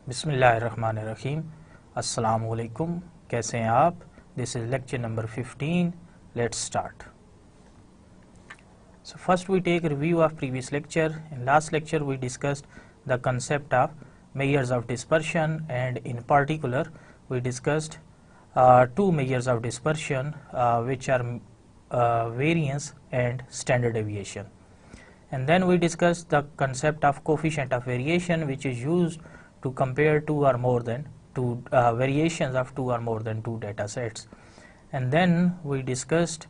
बिस्मिल्लाहिर्रहमानिर्रहीम। अस्सलामु अलैकुम। कैसे हैं आप? This is lecture number 15। Let's start. So first we take a review of previous lecture. In last lecture we discussed the concept of measures of dispersion, and in particular we discussed two measures of dispersion which are variance and standard deviation. And then we discussed the concept of coefficient of variation, which is used to compare two or more than two variations of two or more than two data sets. And then we discussed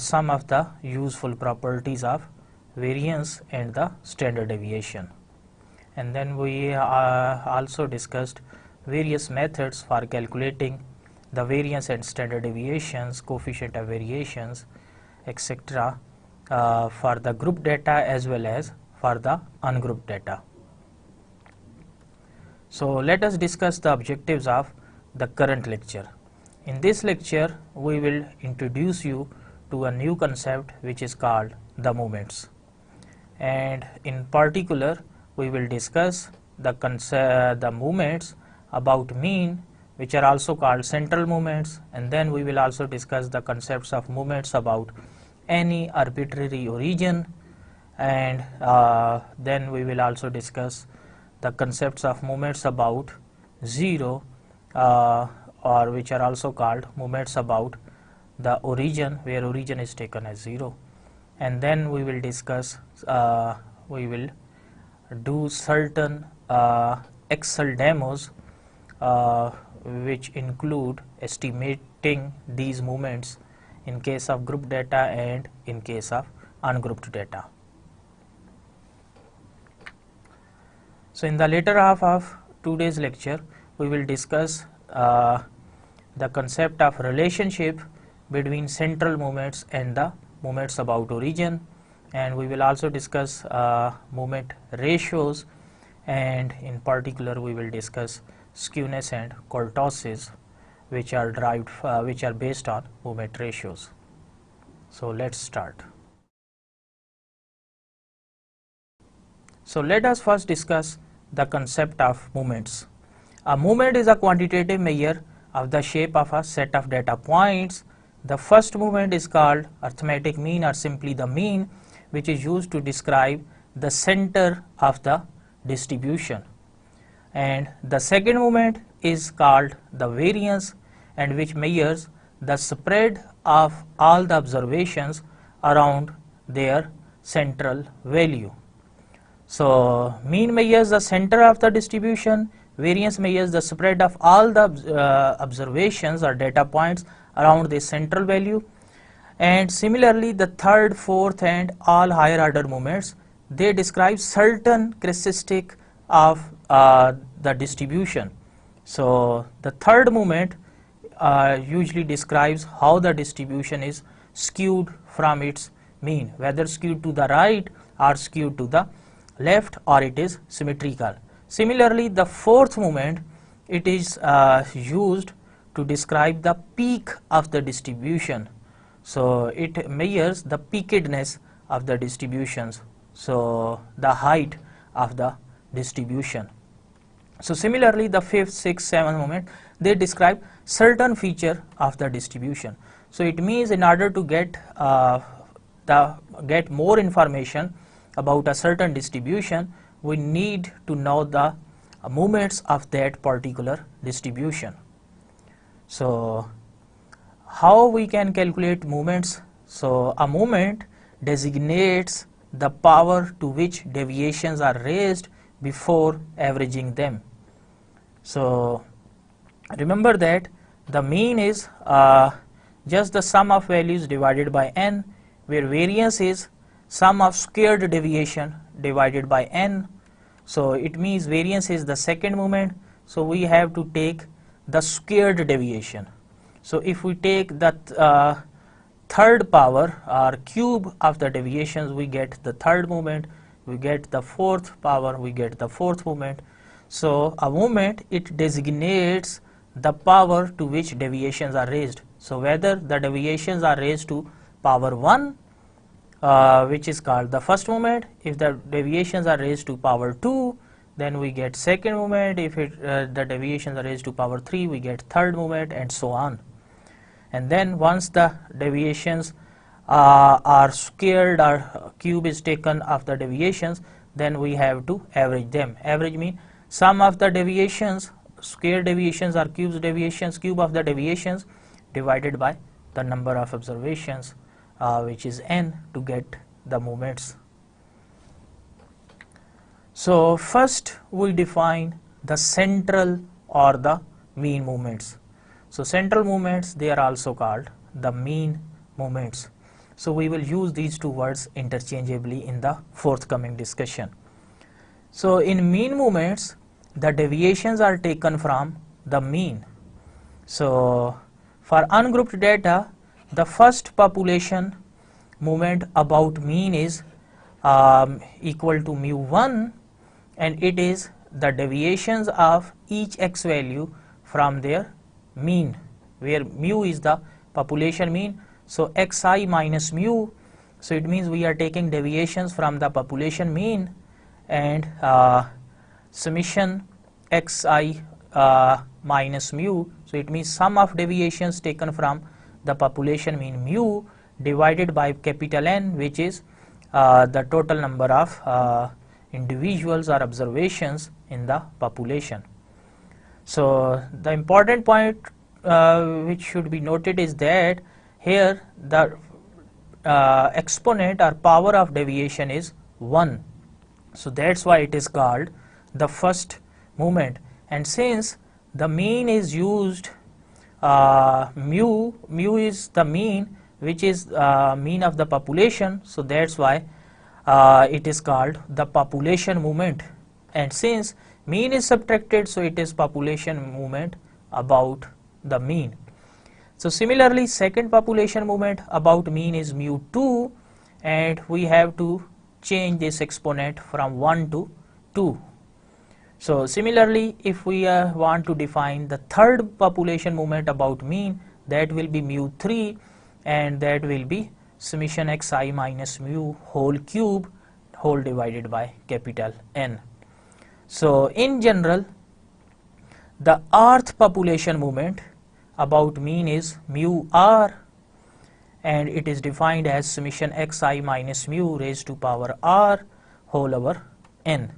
some of the useful properties of variance and the standard deviation. And then we also discussed various methods for calculating the variance and standard deviations, coefficient of variations, etc. For the group data as well as for the ungrouped data. So let us discuss the objectives of the current lecture. In this lecture we will introduce you to a new concept which is called the moments, and in particular we will discuss the moments about mean, which are also called central moments, and then we will also discuss the concepts of moments about any arbitrary origin, and then we will also discuss the concepts of moments about zero, or which are also called moments about the origin, where origin is taken as 0. And then we will discuss, we will do certain Excel demos which include estimating these moments in case of group data and in case of ungrouped data. So in the later half of today's lecture we will discuss the concept of relationship between central moments and the moments about origin, and we will also discuss moment ratios, and in particular we will discuss skewness and kurtosis, which are derived which are based on moment ratios. So let's start. So let us first discuss the concept of moments. A moment is a quantitative measure of the shape of a set of data points. The first moment is called arithmetic mean, or simply the mean, which is used to describe the center of the distribution. And the second moment is called the variance, and which measures the spread of all the observations around their central value. So mean measures the center of the distribution, variance measures the spread of all the observations or data points around the central value. And similarly the third, fourth and all higher order moments, they describe certain characteristic of the distribution. So the third moment usually describes how the distribution is skewed from its mean, whether skewed to the right or skewed to the left, or it is symmetrical. Similarly the fourth moment, it is used to describe the peak of the distribution. So it measures the peakedness of the distributions, so the height of the distribution. So similarly the fifth, sixth, seventh moment, they describe certain feature of the distribution. So it means in order to get more information about a certain distribution, we need to know the moments of that particular distribution. So how we can calculate moments? So a moment designates the power to which deviations are raised before averaging them. So remember that the mean is just the sum of values divided by n, where variance is sum of squared deviation divided by n. So it means variance is the second moment, so we have to take the squared deviation. So if we take the third power or cube of the deviations, we get the third moment, we get the fourth power, we get the fourth moment. So a moment, it designates the power to which deviations are raised. So whether the deviations are raised to power 1, which is called the first moment. If the deviations are raised to power 2, then we get second moment. If the deviations are raised to power 3, we get third moment, and so on. And then once the deviations are squared or cube is taken of the deviations, then we have to average them. Average mean sum of the deviations, square deviations or cube deviations, cube of the deviations divided by the number of observations, which is n, to get the moments. So first we define the central or the mean moments. So central moments, they are also called the mean moments. So we will use these two words interchangeably in the forthcoming discussion. So in mean moments, the deviations are taken from the mean. So for ungrouped data, the first population moment about mean is equal to mu1, and it is the deviations of each x value from their mean, where mu is the population mean. So xi minus mu, so it means we are taking deviations from the population mean, and summation xi minus mu, so it means sum of deviations taken from the population mean mu divided by capital N, which is the total number of individuals or observations in the population. So the important point which should be noted is that here the exponent or power of deviation is 1. So that's why it is called the first moment. And since the mean is used, mu is the mean, which is mean of the population, so that's why it is called the population moment. And since mean is subtracted, so it is population moment about the mean. So similarly, second population moment about mean is mu2, and we have to change this exponent from 1 to 2. So similarly, if we want to define the third population moment about mean, that will be mu3, and that will be summation xi minus mu whole cube whole divided by capital N. So in general, the rth population moment about mean is mu r, and it is defined as summation xi minus mu raised to power r whole over n.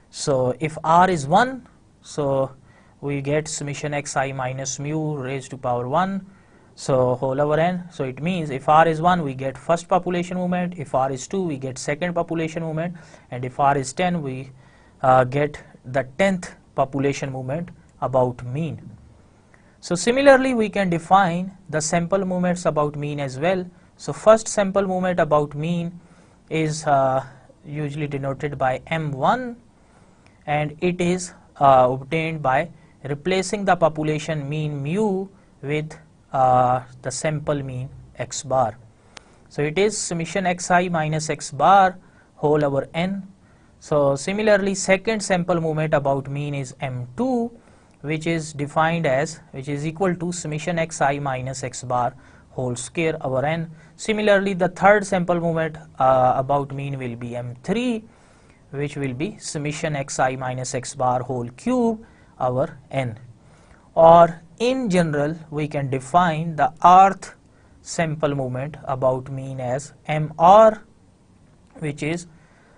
So if r is 1, so we get summation xi minus mu raised to power 1, so whole over n. So it means if r is 1, we get first population moment, if r is 2, we get second population moment, and if r is 10, we get the 10th population moment about mean. So similarly, we can define the sample moments about mean as well. So first sample moment about mean is usually denoted by m1, and it is obtained by replacing the population mean mu with the sample mean x bar. So it is summation xi minus x bar whole over n. So similarly, second sample moment about mean is m2, which is defined as, which is equal to summation xi minus x bar whole square over n. Similarly, the third sample moment about mean will be m3, which will be summation xi minus x bar whole cube over n. Or in general, we can define the rth sample moment about mean as mr, which is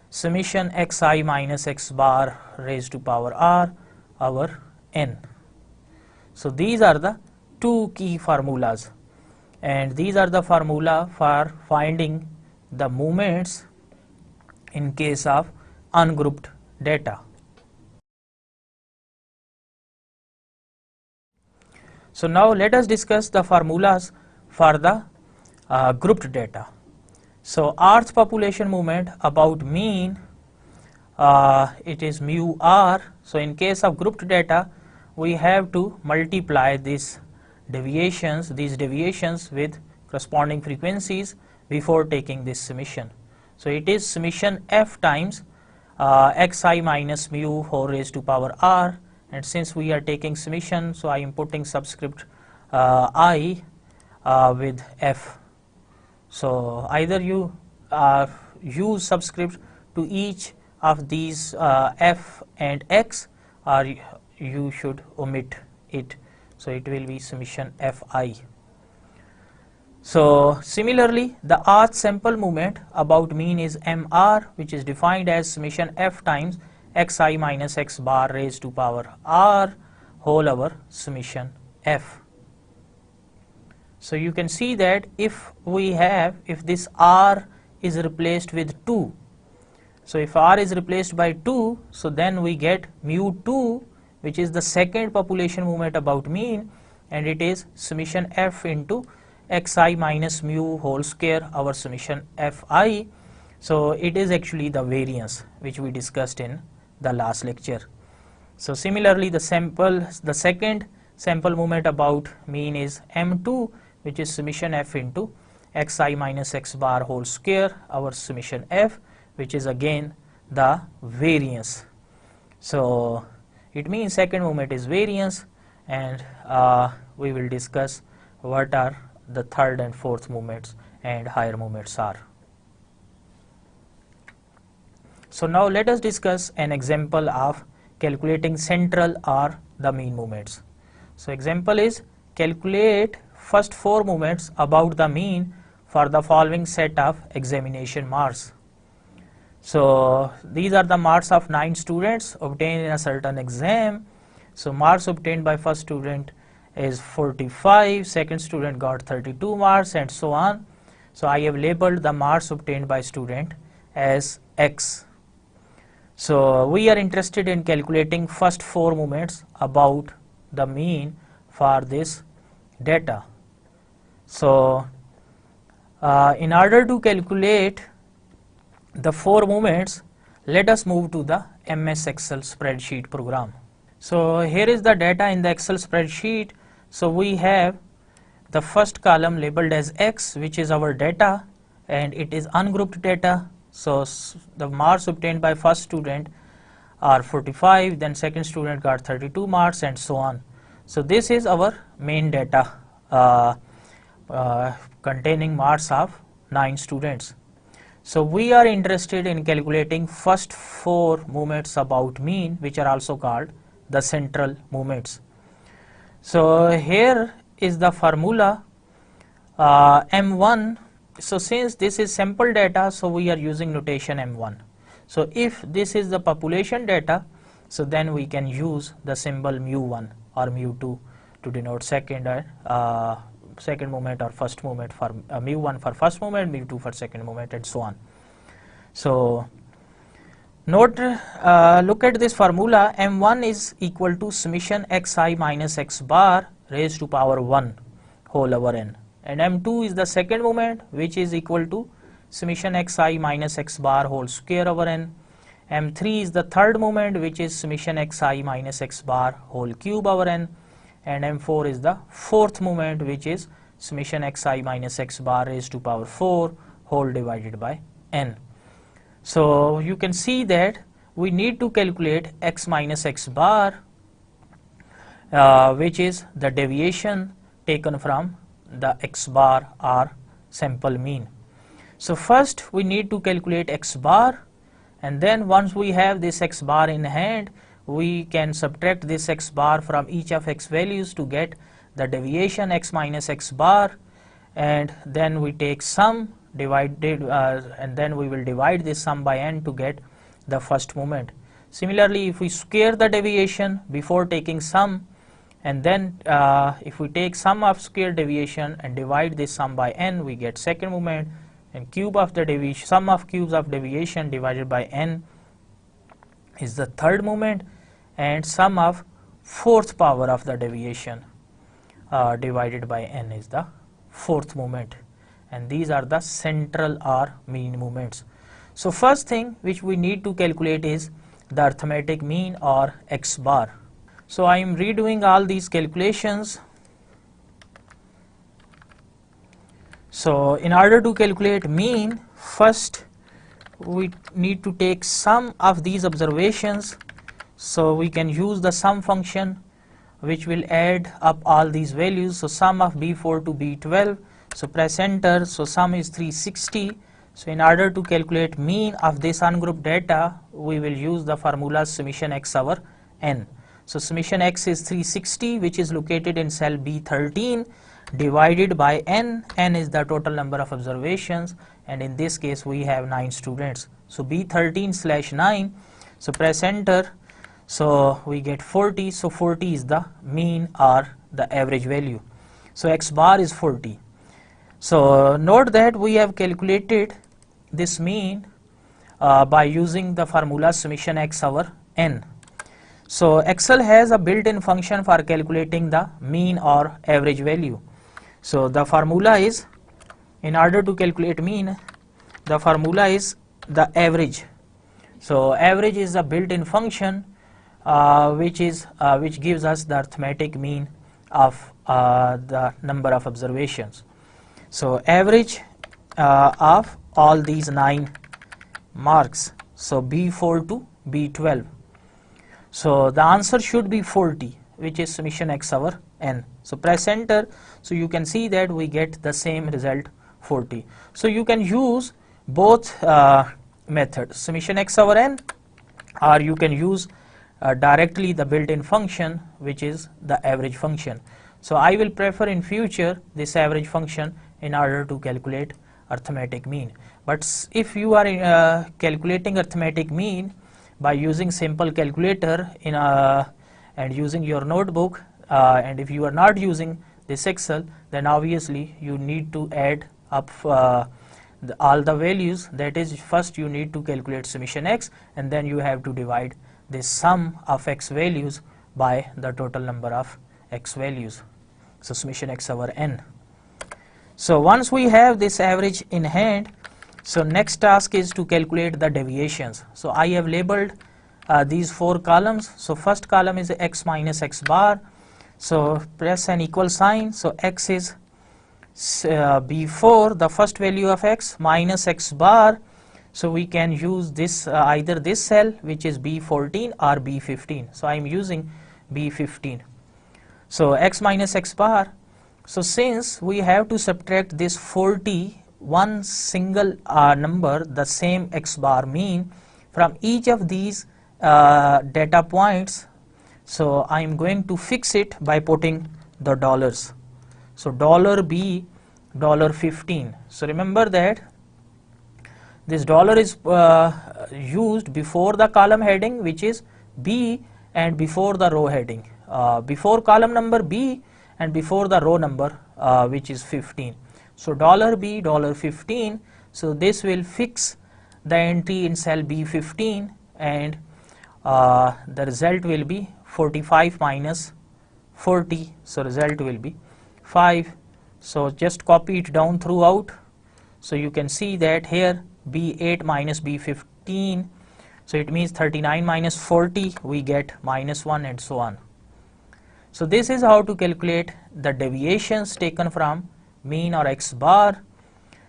summation xi minus x bar raised to power r over n. So these are the two key formulas, and these are the formula for finding the moments in case of ungrouped data. So now let us discuss the formulas for the grouped data. So rth population moment about mean, it is mu r. So in case of grouped data, we have to multiply these deviations with corresponding frequencies before taking this summation. So it is summation f times xi minus mu whole raised to power r, and since we are taking summation, so I am putting subscript I with f. So either you use subscript to each of these f and x, or you should omit it. So it will be summation fi. So similarly, the rth sample moment about mean is mr, which is defined as summation f times xi minus x bar raised to power r whole over summation f. So you can see that if this r is replaced with 2, so if r is replaced by 2, so then we get mu 2, which is the second population moment about mean, and it is summation f into xi minus mu whole square over summation fi. So it is actually the variance which we discussed in the last lecture. So similarly, the second sample moment about mean is m2, which is summation f into xi minus x bar whole square over summation f, which is again the variance. So it means second moment is variance, and we will discuss what are the third and fourth moments and higher moments are. So now let us discuss an example of calculating central or the mean moments. So example is, calculate first 4 moments about the mean for the following set of examination marks. So these are the marks of 9 students obtained in a certain exam. So marks obtained by first student is 45, second student got 32 marks, and so on. So I have labeled the marks obtained by student as x. So we are interested in calculating first 4 moments about the mean for this data. So in order to calculate the 4 moments, let us move to the MS Excel spreadsheet program. So here is the data in the Excel spreadsheet. So we have the first column labeled as x, which is our data, and it is ungrouped data. So the marks obtained by first student are 45, then second student got 32 marks, and so on. So this is our main data containing marks of 9 students. So we are interested in calculating first 4 moments about mean, which are also called the central moments. So here is the formula M1. So since this is sample data, so we are using notation M1. So if this is the population data, so then we can use the symbol mu1 or mu2 to denote second moment or first moment, for mu1 for first moment, mu2 for second moment, and so on. So look at this formula. M1 is equal to summation xi minus x bar raised to power 1 whole over n, and M2 is the second moment, which is equal to summation xi minus x bar whole square over n. M3 is the third moment, which is summation xi minus x bar whole cube over n, and M4 is the fourth moment, which is summation xi minus x bar raised to power 4 whole divided by n. So you can see that we need to calculate x minus x bar, which is the deviation taken from the x bar or sample mean. So first we need to calculate x bar, and then once we have this x bar in hand, we can subtract this x bar from each of x values to get the deviation x minus x bar, and then we take sum divided and then we will divide this sum by n to get the first moment. Similarly, if we square the deviation before taking sum, and then if we take sum of square deviation and divide this sum by n, we get second moment, and cube of the deviation, sum of cubes of deviation divided by n is the third moment, and sum of fourth power of the deviation divided by n is the fourth moment, and these are the central or mean moments. So first thing which we need to calculate is the arithmetic mean or x bar. So I am redoing all these calculations. So in order to calculate mean, first we need to take sum of these observations. So we can use the sum function, which will add up all these values. So sum of B4 to B12, so press enter. So sum is 360, So in order to calculate mean of this ungrouped data, we will use the formula summation x over n. So summation x is 360, which is located in cell B13, divided by n. N is the total number of observations, and in this case we have 9 students. So B13/9. So press enter. So we get 40. So 40 is the mean or the average value. So x bar is 40. So note that we have calculated this mean by using the formula summation x over n. So Excel has a built-in function for calculating the mean or average value. So the formula is, in order to calculate mean, the formula is the average. So average is a built-in function which gives us the arithmetic mean of the number of observations. So average of all these 9 marks, so B4 to B12. So the answer should be 40, which is summation x over n. So press enter. So you can see that we get the same result, 40. So you can use both methods, summation x over n, or you can use directly the built-in function, which is the average function. So I will prefer in future this average function in order to calculate arithmetic mean. But if you are calculating arithmetic mean by using simple calculator and using your notebook, and if you are not using this Excel, then obviously you need to add up all the values. That is, first you need to calculate summation x, and then you have to divide this sum of x values by the total number of x values. So summation x over n. So once we have this average in hand, so next task is to calculate the deviations. So I have labeled these 4 columns. So first column is x minus x bar. So press an equal sign. So x is B4, the first value of x, minus x bar. So we can use this either this cell, which is B14, or B15. So I am using B15. So x minus x bar. So since we have to subtract this 40, one single number, the same x bar mean, from each of these data points, so I am going to fix it by putting the dollars. So $B, $15. So remember that this dollar is used before the column heading, which is B, and before the row heading, before column number B and before the row number which is 15. So $B, $15. So this will fix the entry in cell B15, and the result will be 45 minus 40. So result will be 5. So just copy it down throughout. So you can see that here B8 minus B15. So it means 39 minus 40, we get -1, and so on. So this is how to calculate the deviations taken from mean or x bar.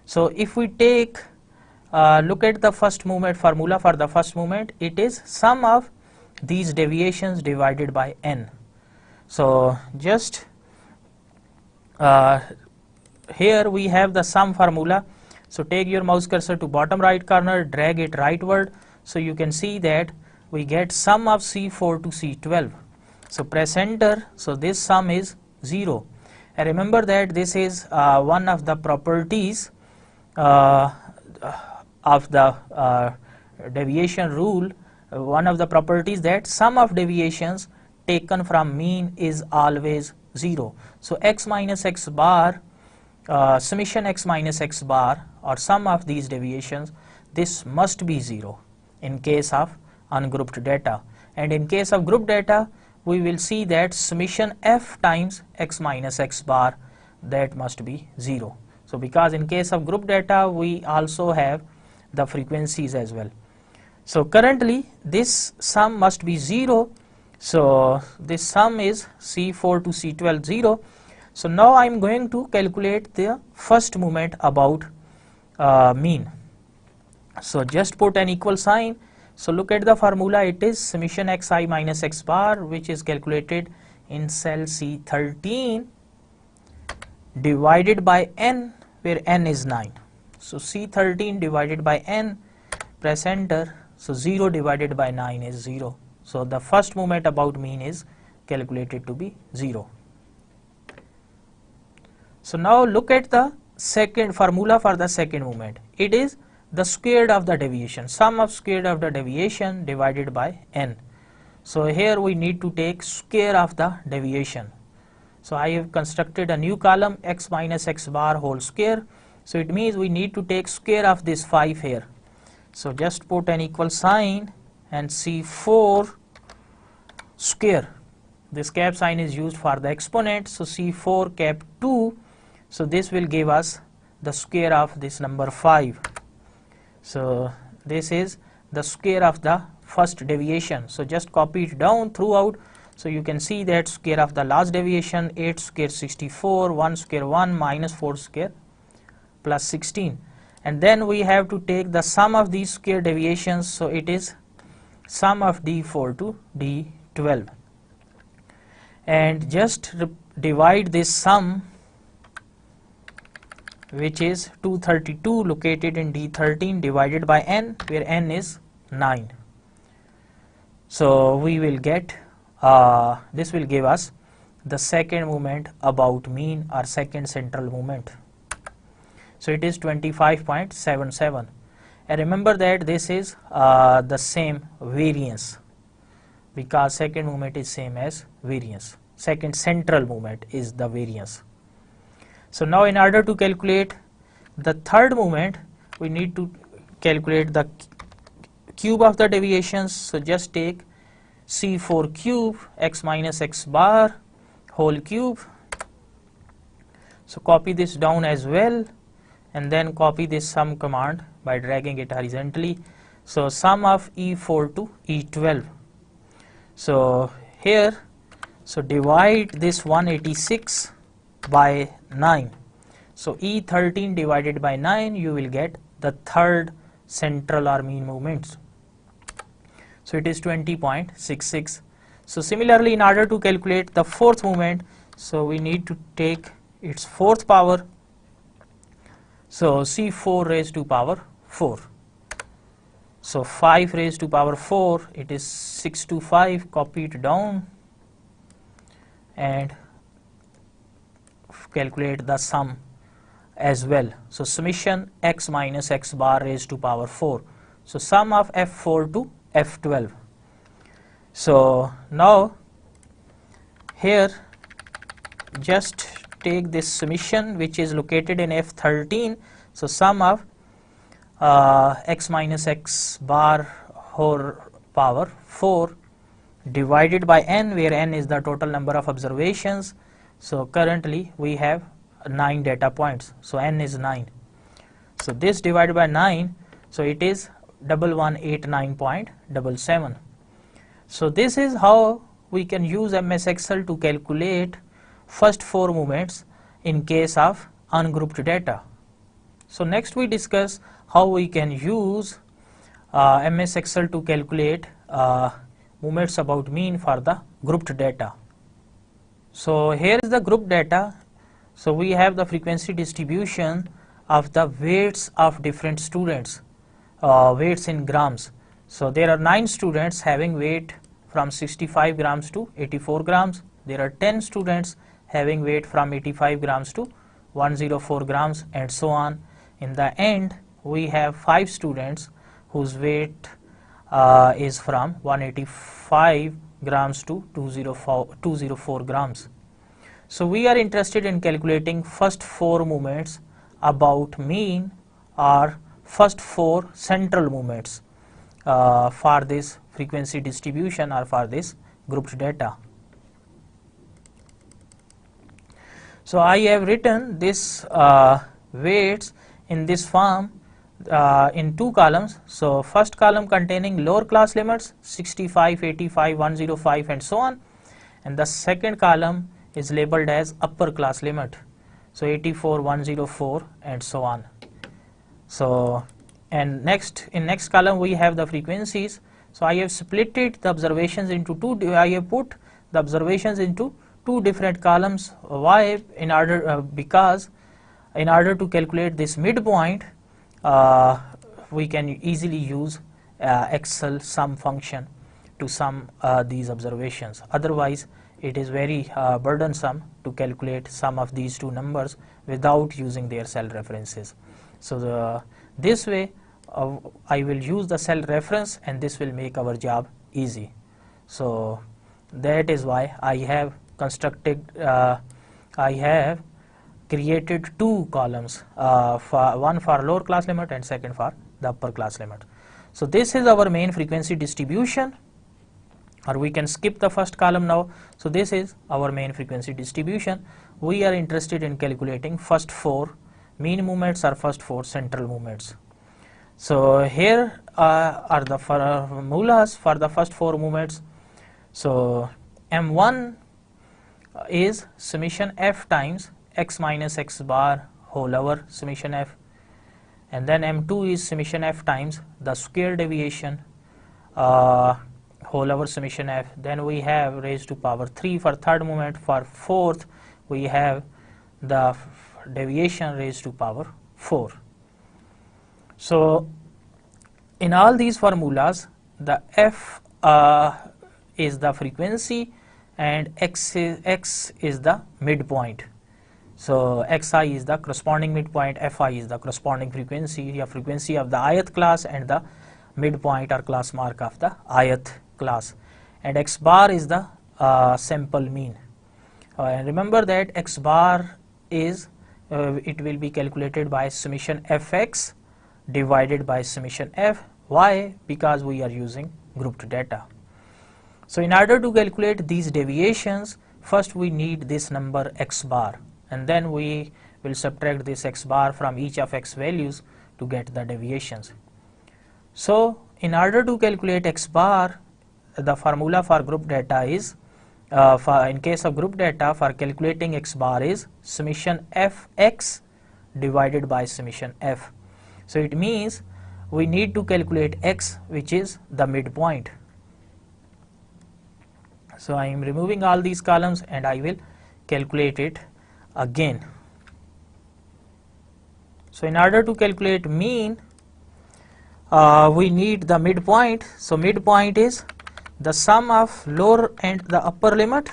So if we take look at the first movement formula for the first movement, it is sum of these deviations divided by n. So just here we have the sum formula. So take your mouse cursor to bottom right corner, drag it rightward. So you can see that we get sum of C4 to C12. So press enter. So this sum is 0. And remember that this is one of the properties of the deviation rule. One of the properties that sum of deviations taken from mean is always 0. So x minus x bar, summation x minus x bar, or sum of these deviations, this must be 0 in case of ungrouped data. And in case of grouped data, we will see that summation f times x minus x bar, that must be 0. So because in case of group data, we also have the frequencies as well. So currently this sum must be 0. So this sum is C4 to C12 0. So now I am going to calculate the first movement about mean. So just put an equal sign. So look at the formula. It is summation xi minus x bar, which is calculated in cell C13, divided by n, where n is 9. So C13 divided by n, press enter. So 0 divided by 9 is 0. So the first moment about mean is calculated to be 0. So now look at the second formula for the second moment. It is the square of the deviation, sum of square of the deviation divided by n. So here we need to take square of the deviation. So I have constructed a new column x minus x bar whole square. So it means we need to take square of this 5 here. So just put an equal sign and C4 square. This cap sign is used for the exponent. So C4 cap 2. So this will give us the square of this number 5. So this is the square of the first deviation. So just copy it down throughout. So you can see that square of the last deviation 8 square 64, 1 square 1 minus 4 square plus 16. And then we have to take the sum of these square deviations. So it is sum of D4 to D12. And just divide this sum, which is 232 located in D13 divided by n, where n is 9. So we will get, this will give us the second moment about mean or second central moment. So it is 25.77. And remember that this is the same variance, because second moment is same as variance. Second central moment is the variance. So now in order to calculate the third moment, we need to calculate the cube of the deviations. So just take C4 cube x minus x bar whole cube. So copy this down as well, and then copy this sum command by dragging it horizontally. So sum of E4 to E12. So here, so divide this 186 by 9. So E13 divided by 9, you will get the third central or mean moments. So it is 20.66. So similarly, in order to calculate the fourth moment, so we need to take its fourth power. So C4 raised to power 4. So 5 raised to power 4, it is 625. Copy it down and calculate the sum as well. So summation x minus x bar raised to power 4. So sum of F4 to F12. So now here just take this summation which is located in F13. So sum of x minus x bar whole power 4 divided by n, where n is the total number of observations. So currently we have 9 data points, so n is 9. So this divided by 9, so it is 1189.77. So this is how we can use MS Excel to calculate first 4 moments in case of ungrouped data. So next we discuss how we can use MS Excel to calculate moments about mean for the grouped data. So here is the group data. So we have the frequency distribution of the weights of different students, weights in grams. So there are 9 students having weight from 65 grams to 84 grams. There are 10 students having weight from 85 grams to 104 grams, and so on. In the end, we have 5 students whose weight is from 185 grams to 204 grams. So we are interested in calculating first 4 moments about mean or first 4 central moments for this frequency distribution or for this grouped data. So I have written this weights in this form in 2 columns. So first column containing lower class limits 65, 85, 105 and so on, and the second column is labeled as upper class limit, so 84, 104 and so on. So and in next column we have the frequencies. So I have split it the observations into 2. I have put the observations into 2 different columns. Why? Because in order to calculate this midpoint, we can easily use Excel sum function to sum these observations. Otherwise, it is very burdensome to calculate sum of these two numbers without using their cell references. So this way I will use the cell reference, and this will make our job easy. So that is why I have created two columns, one for lower class limit and second for the upper class limit. So this is our main frequency distribution, or we can skip the first column now. So this is our main frequency distribution. We are interested in calculating first four mean movements or first four central movements. So here are the formulas for the first four movements. So M1 is summation f times x minus x bar whole over summation f, and then M2 is summation f times the square deviation whole over summation f. Then we have raised to power 3 for third movement. For fourth, we have the deviation raised to power 4. So in all these formulas, the f is the frequency and x is the midpoint. So xi is the corresponding midpoint, fi is the corresponding frequency, or frequency of the ith class, and the midpoint or class mark of the ith class, and x bar is the sample mean. And remember that x bar is it will be calculated by summation fx divided by summation f. Why? Because we are using grouped data. So in order to calculate these deviations, first we need this number x bar, and then we will subtract this x bar from each of x values to get the deviations. So in order to calculate x bar, the formula for group data is, in case of group data, for calculating x bar is summation fx divided by summation f. So it means we need to calculate x, which is the midpoint. So I am removing all these columns and I will calculate it again. So in order to calculate mean, we need the midpoint. So midpoint is the sum of lower and the upper limit.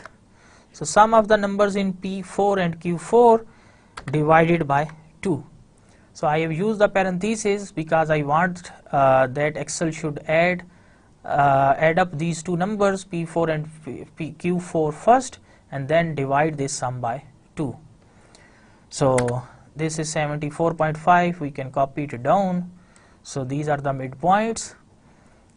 So sum of the numbers in P4 and Q4 divided by 2. So I have used the parentheses because I want that Excel should add up these two numbers P4 and Q4 first, and then divide this sum by 2. So this is 74.5. We can copy it down. So these are the midpoints.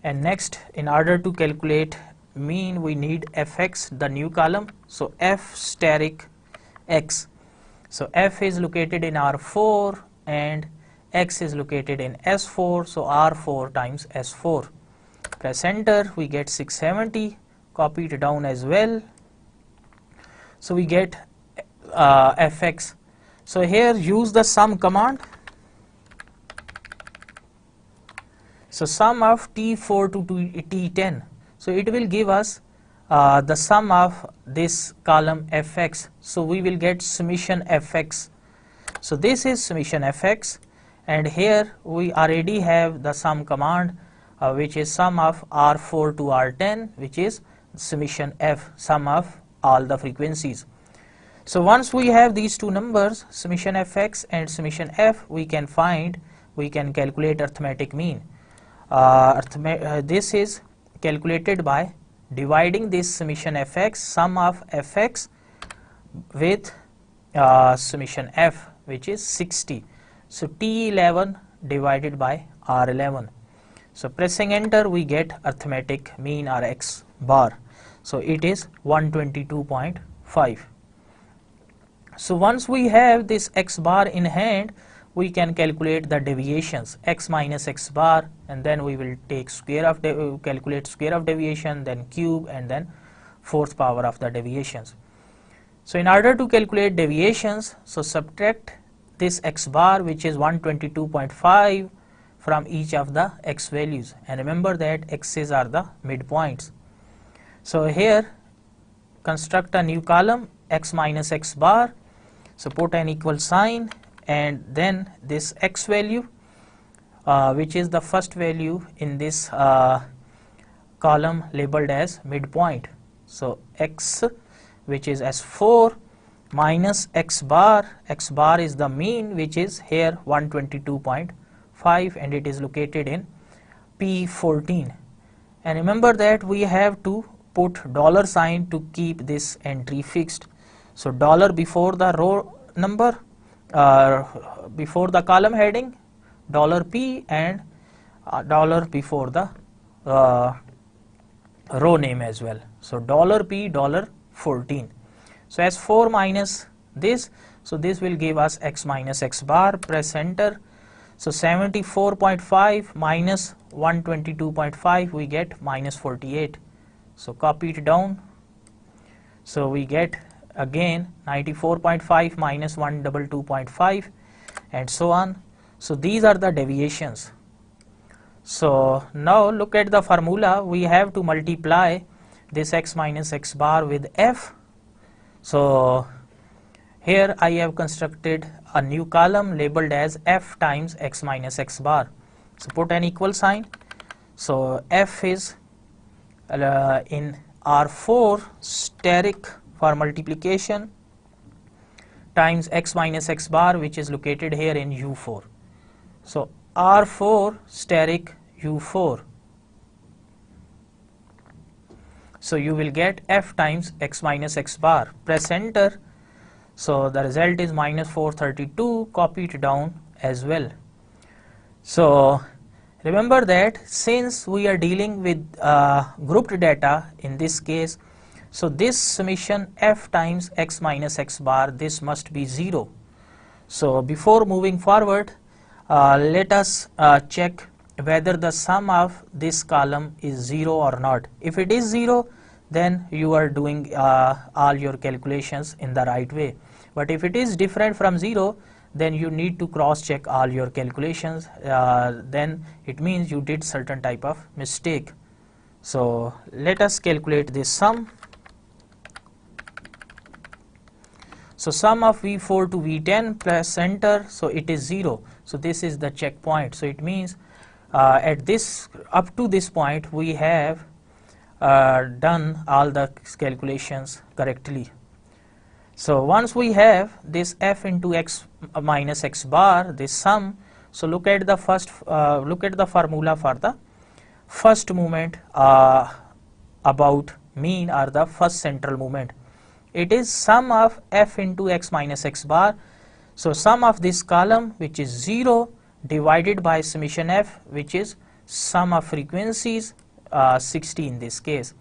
And next, in order to calculate mean, we need fx, the new column. So f steric x. So f is located in R4 and x is located in S4. So R4 times S4. Press enter, we get 670. Copy it down as well. So we get fx. So here use the sum command. So sum of T4 to T10. So it will give us the sum of this column fx. So we will get summation fx. So this is summation fx, and here we already have the sum command, which is sum of R4 to R10, which is summation f, sum of all the frequencies. So once we have these two numbers, summation fx and summation f, we can calculate arithmetic mean. This is calculated by dividing this summation fx, sum of fx, with summation f, which is 60. So T11 divided by R11. So pressing enter, we get arithmetic mean or x bar. So it is 122.5. So once we have this x bar in hand, we can calculate the deviations, x minus x bar, and then we will take calculate square of deviation, then cube, and then fourth power of the deviations. So in order to calculate deviations, so subtract this x bar, which is 122.5, from each of the x values, and remember that x's are the midpoints. So here construct a new column, x minus x bar. So put an equal sign, and then this x value which is the first value in this column labeled as midpoint. So x, which is S4, minus x bar is the mean, which is here 122.5, and it is located in P14. And remember that we have to put dollar sign to keep this entry fixed. So dollar before the row number, before the column heading, dollar $P, and dollar before the row name as well. So dollar $P, $14. So S4 minus this, so this will give us x minus x bar. Press enter. So 74.5 minus 122.5, we get minus 48. So copy it down. So we get again 94.5 minus 122.5, and so on. So these are the deviations. So now look at the formula. We have to multiply this x minus x bar with f. So here I have constructed a new column labeled as f times x minus x bar. So put an equal sign. So f is in R4 steric for multiplication times x minus x bar, which is located here in U4. So R4 steric U4. So you will get f times x minus x bar. Press enter. So the result is minus 432. Copy it down as well. So remember that since we are dealing with grouped data in this case, so this summation f times x minus x bar, this must be 0. So before moving forward, let us check whether the sum of this column is 0 or not. If it is 0, then you are doing all your calculations in the right way. But if it is different from 0, then you need to cross check all your calculations. Then it means you did certain type of mistake. So let us calculate this sum. So sum of V4 to V10, press enter. So it is 0. So this is the checkpoint. So it means at this, up to this point, we have done all the calculations correctly. So once we have this f into x minus x bar, this sum, so look at the first, look at the formula for the first moment about mean, or the first central moment. It is sum of f into x minus x bar. So sum of this column, which is 0, divided by summation f, which is sum of frequencies, 60 in this case.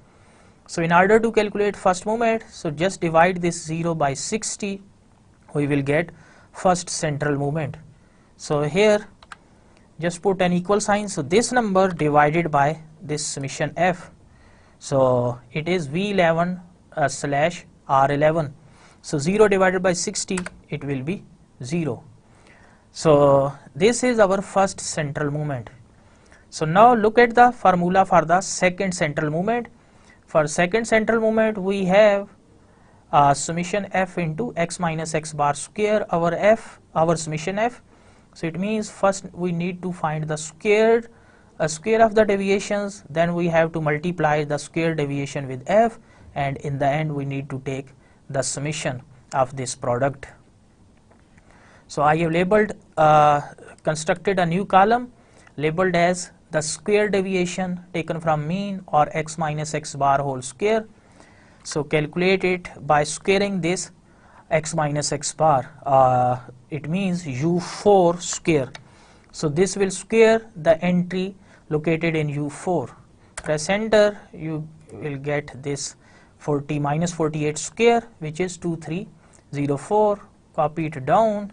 So in order to calculate first moment, so just divide this 0 by 60, we will get first central moment. So here just put an equal sign. So this number divided by this summation f, so it is V11 slash R11. So 0 divided by 60, it will be 0. So this is our first central moment. So now look at the formula for the second central moment. For second central moment, we have summation f into x minus x bar square, our summation f. So it means first we need to find the square of the deviations, then we have to multiply the square deviation with f, and in the end we need to take the summation of this product. So I have labeled, constructed a new column labeled as the square deviation taken from mean, or x minus x bar whole square. So calculate it by squaring this x minus x bar. It means U4 square. So this will square the entry located in U4. Press enter, you will get this 40 minus 48 square, which is 2304. Copy it down,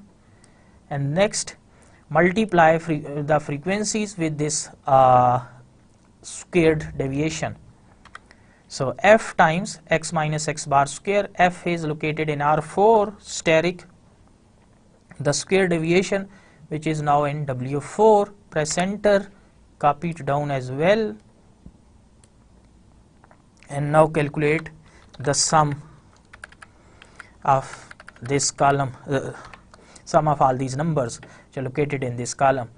and next multiply the frequencies with this squared deviation. So f times x minus x bar square, f is located in R4 steric, the square deviation, which is now in W4. Press enter, copy it down as well, and now calculate the sum of this column, sum of all these numbers which are located in this column.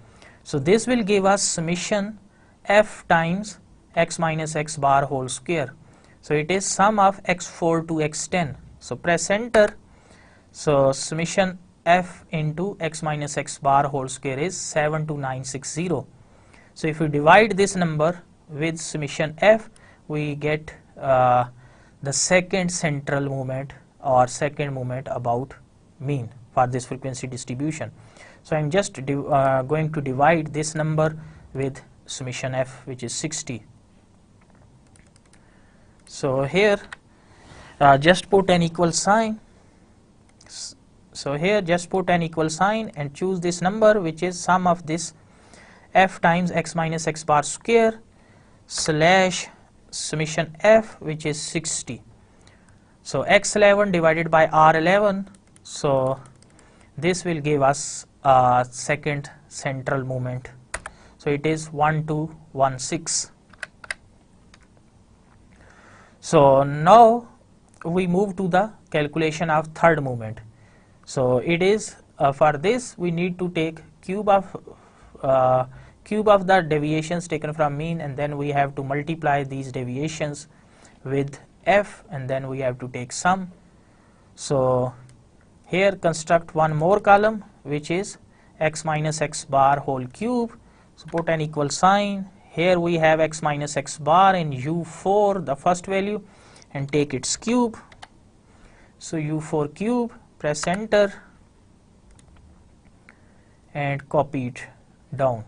So this will give us summation f times x minus x bar whole square. So it is sum of x4 to x10. So press enter. So summation f into x minus x bar whole square is 72960. So if we divide this number with summation f, we get the second central moment or second moment about mean for this frequency distribution. So I am just going to divide this number with summation f, which is 60. So here just put an equal sign. So here just put an equal sign and choose this number, which is sum of this f times x minus x bar square slash summation f, which is 60. So x11 divided by r11. So this will give us a second central moment. So it is 1216. So now we move to the calculation of third moment. So it is for this we need to take cube of the deviations taken from mean, and then we have to multiply these deviations with f, and then we have to take sum. So here construct one more column, which is x minus x bar whole cube. So put an equal sign. Here we have x minus x bar in u4, the first value, and take its cube. So u4 cube, press enter and copy it down.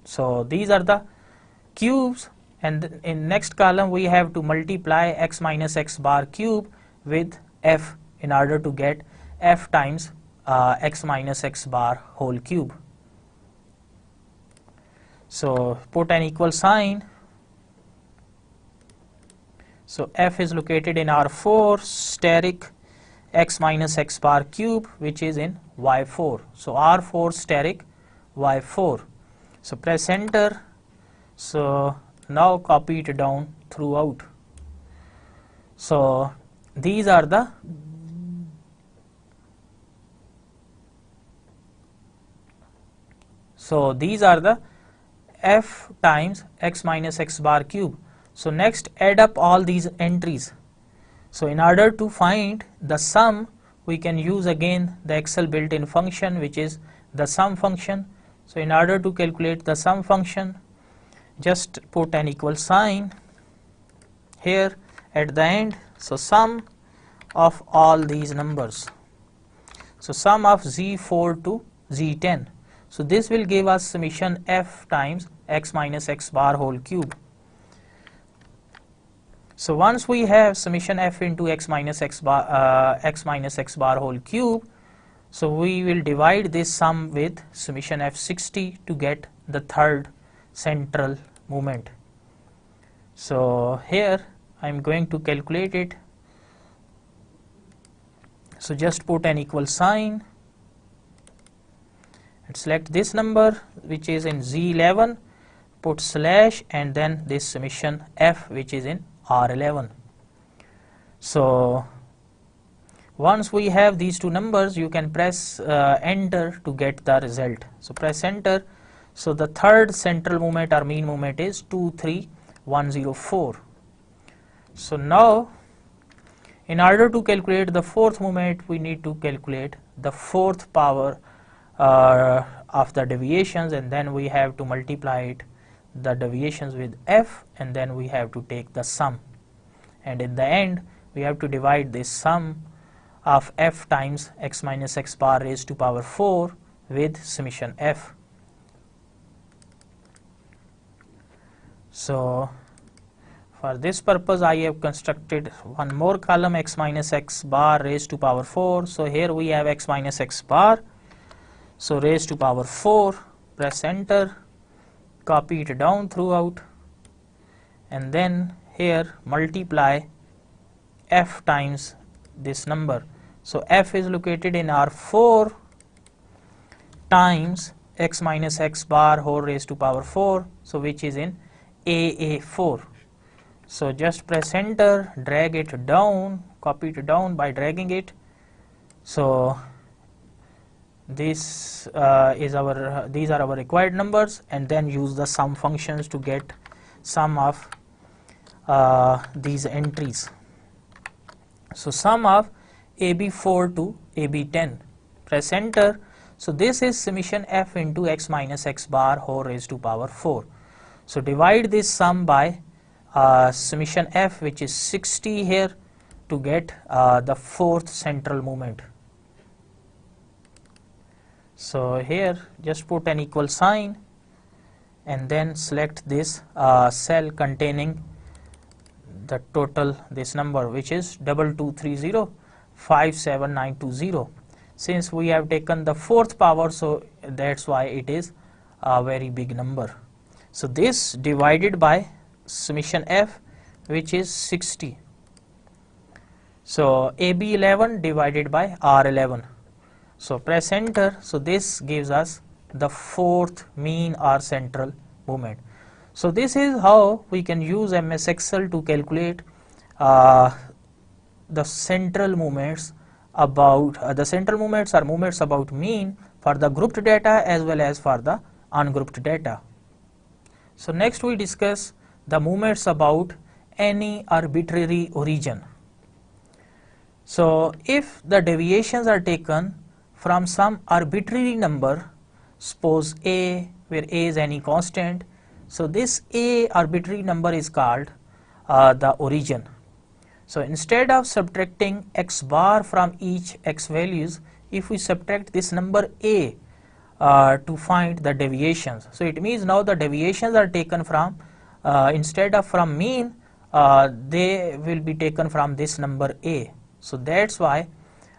So these are the cubes, and in next column we have to multiply x minus x bar cube with f in order to get f times x minus x bar whole cube. So put an equal sign. So f is located in R4, steric x minus x bar cube, which is in Y4. So R4 steric Y4. So press enter. So now copy it down throughout. So these are the f times x minus x bar cube. So next add up all these entries. So in order to find the sum, we can use again the Excel built-in function, which is the sum function. So in order to calculate the sum function, just put an equal sign here at the end. So sum of all these numbers. So sum of z4 to z10. So this will give us summation f times x minus x bar whole cube. So once we have summation f into x minus x bar whole cube, so we will divide this sum with summation f60 to get the third central moment. So here I am going to calculate it. So just put an equal sign and select this number, which is in Z11, put slash and then this summation f, which is in R11. So once we have these two numbers, you can press enter to get the result. So press enter. So the third central moment or mean moment is 23104. So now in order to calculate the fourth moment, we need to calculate the fourth power of the deviations, and then we have to multiply it, the deviations, with f, and then we have to take the sum, and in the end we have to divide this sum of f times x minus x bar raised to power 4 with summation f. So for this purpose I have constructed one more column, x minus x bar raised to power 4. So here we have x minus x bar, so raised to power 4, press enter, copy it down throughout, and then here multiply f times this number. So f is located in R4 times x minus x bar whole raised to power 4, so which is in AA4. So just press enter, drag it down, copy it down by dragging it. So this these are our required numbers, and then use the sum functions to get sum of these entries. So sum of AB4 to AB10, press enter. So this is summation f into x minus x bar whole raised to power 4. So divide this sum by summation f, which is 60 here, to get the fourth central moment. So here just put an equal sign and then select this cell containing the total, this number, which is 2230 57920. Since we have taken the fourth power, so that's why it is a very big number. So this divided by summation f, which is 60. So AB11 divided by R11. So press enter. So this gives us the fourth mean or central moment. So this is how we can use MS Excel to calculate the central moments about the central moments are moments about mean for the grouped data as well as for the ungrouped data. So next we discuss the moments about any arbitrary origin. So if the deviations are taken from some arbitrary number, suppose a, where a is any constant, so this a arbitrary number is called the origin. So instead of subtracting x bar from each x values, if we subtract this number a to find the deviations, so it means now the deviations are taken from instead of from mean, they will be taken from this number a. So that's why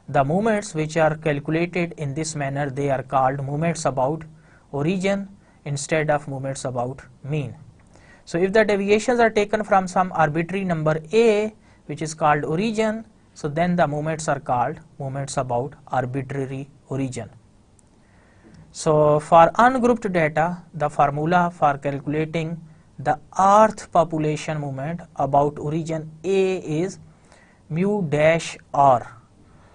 the moments which are calculated in this manner, they are called moments about origin instead of moments about mean. So if the deviations are taken from some arbitrary number a, which is called origin, so then the moments are called moments about arbitrary origin. So for ungrouped data, the formula for calculating the rth population moment about origin a is mu dash r.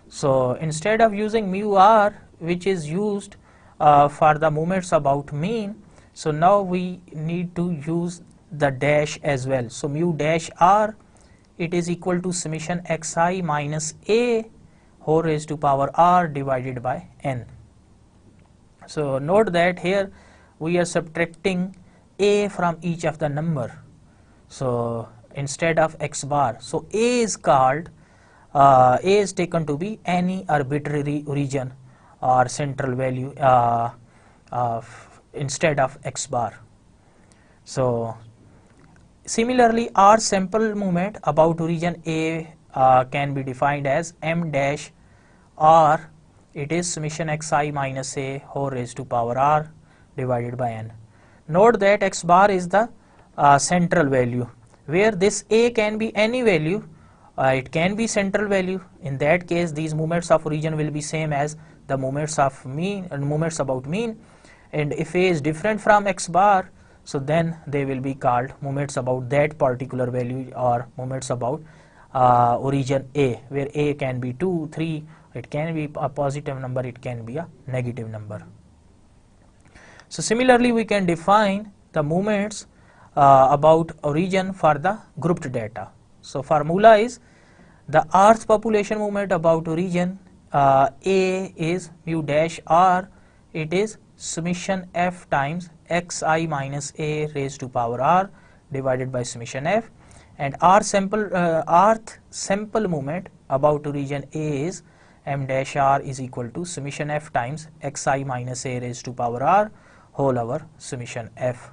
So instead of using mu r, which is used for the moments about mean, so now we need to use the dash as well. So mu dash r, it is equal to summation xi minus a whole raised to power r divided by n. So note that here we are subtracting a from each of the number. So instead of x bar, so a is called a is taken to be any arbitrary origin or central value instead of x bar. So similarly, r sample moment about origin a can be defined as m dash r, it is summation xi minus a whole raised to power r divided by n. Note that x bar is the central value, where this a can be any value, it can be central value. In that case, these moments of origin will be same as the moments of mean and moments about mean, and if a is different from x bar, so then they will be called moments about that particular value or moments about origin a, where a can be 2, 3, it can be a positive number, it can be a negative number. So similarly, we can define the moments about origin for the grouped data. So formula is the rth population moment about origin a is mu dash r, it is summation f times xi minus a raised to power r divided by summation f, and rth sample moment about origin a is m dash r is equal to summation f times xi minus a raised to power r whole over summation f.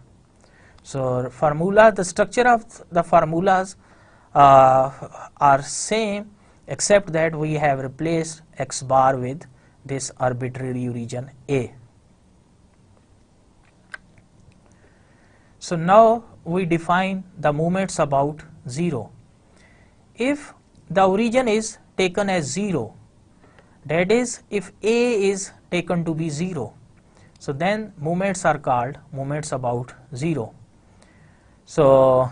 So formula, the structure of the formulas are same, except that we have replaced x bar with this arbitrary origin a. So now we define the moments about 0. If the origin is taken as 0, that is if a is taken to be 0, so then moments are called moments about 0. So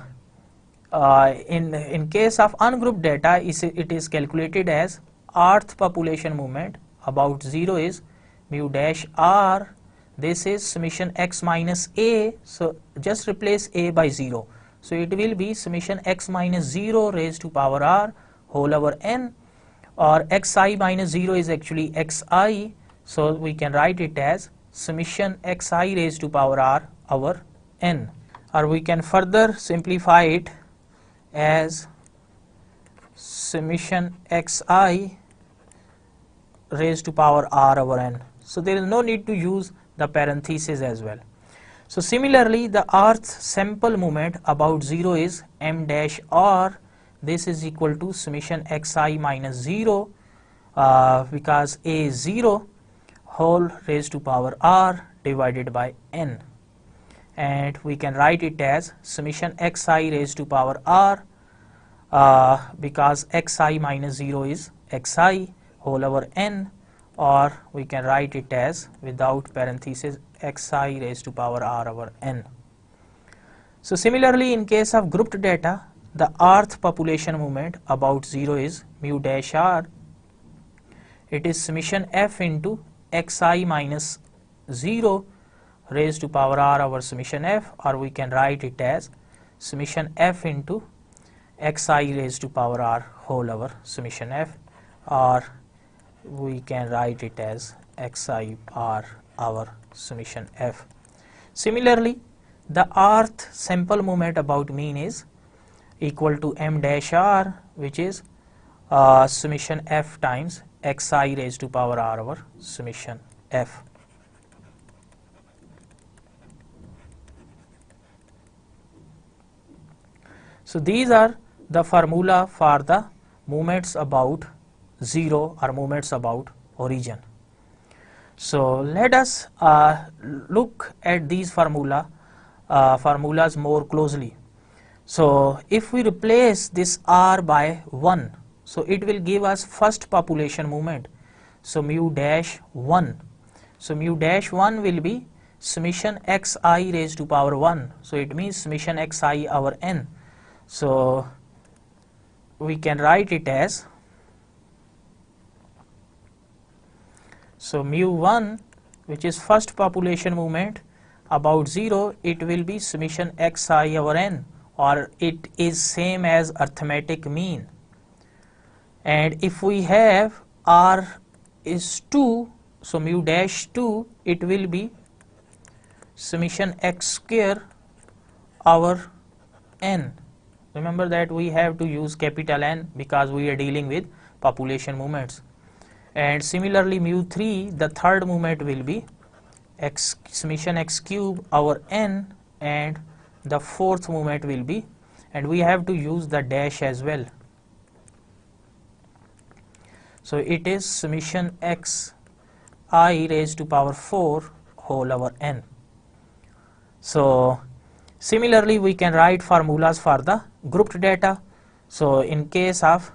in case of ungrouped data, it is calculated as rth population movement about 0 is mu dash r. This is summation x minus a, so just replace a by 0. So it will be summation x minus 0 raised to power r whole over n, or xi minus 0 is actually xi, so we can write it as summation xi raised to power r over n, or we can further simplify it as summation xi raised to power r over n. So there is no need to use the parenthesis as well. So similarly, the rth sample moment about 0 is m dash r. This is equal to summation xi minus 0 because a is 0 whole raised to power r divided by n, and we can write it as summation xi raised to power r because xi minus 0 is xi whole over n, or we can write it as without parenthesis xi raised to power r over n. So similarly, in case of grouped data, the rth population movement about 0 is mu dash r. It is summation f into xi minus 0 raised to power r over summation f, or we can write it as summation f into xi raised to power r whole over summation f, or we can write it as xi r over summation f. Similarly, the rth sample moment about mean is equal to m dash r, which is summation f times xi raised to power r over summation f. So these are the formula for the movements about 0 or movements about origin. So let us look at these formulas more closely. So if we replace this r by 1, so it will give us first population movement, so mu dash 1. So mu dash 1 will be summation xi raised to power 1, so it means summation xi over n. So we can write it as, so mu 1, which is first population movement about 0, it will be summation xi over n, or it is same as arithmetic mean. And if we have r is 2, so mu dash 2, it will be summation x square over n. Remember that we have to use capital N because we are dealing with population movements. And similarly, mu 3, the third movement will be x summation x cube over n, and the fourth movement will be, and we have to use the dash as well. So it is summation x I raised to power 4 whole over n. So similarly, we can write formulas for the grouped data. So in case of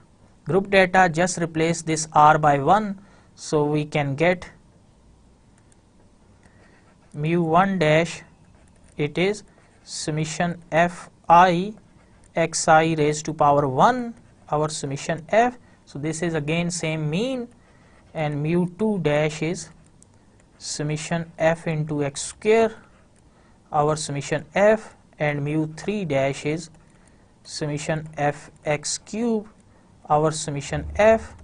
grouped data, just replace this r by 1, so we can get mu 1 dash, it is summation f I xi raised to power 1 our summation f. So this is again same mean, and mu 2 dash is summation f into x square our summation f, and mu 3 dash is summation f x cube our summation f,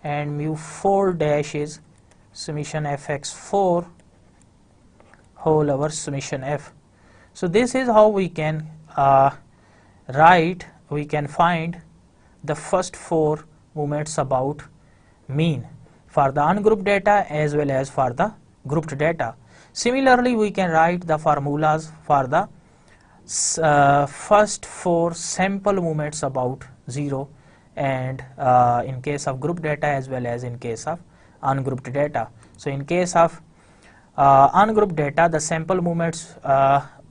and mu 4 dash is summation fx4 whole over summation f. So this is how we can we can find the first 4 movements about mean for the ungrouped data as well as for the grouped data. Similarly, we can write the formulas for the first 4 sample movements about 0, and in case of grouped data as well as in case of ungrouped data. So in case of ungrouped data, the sample movements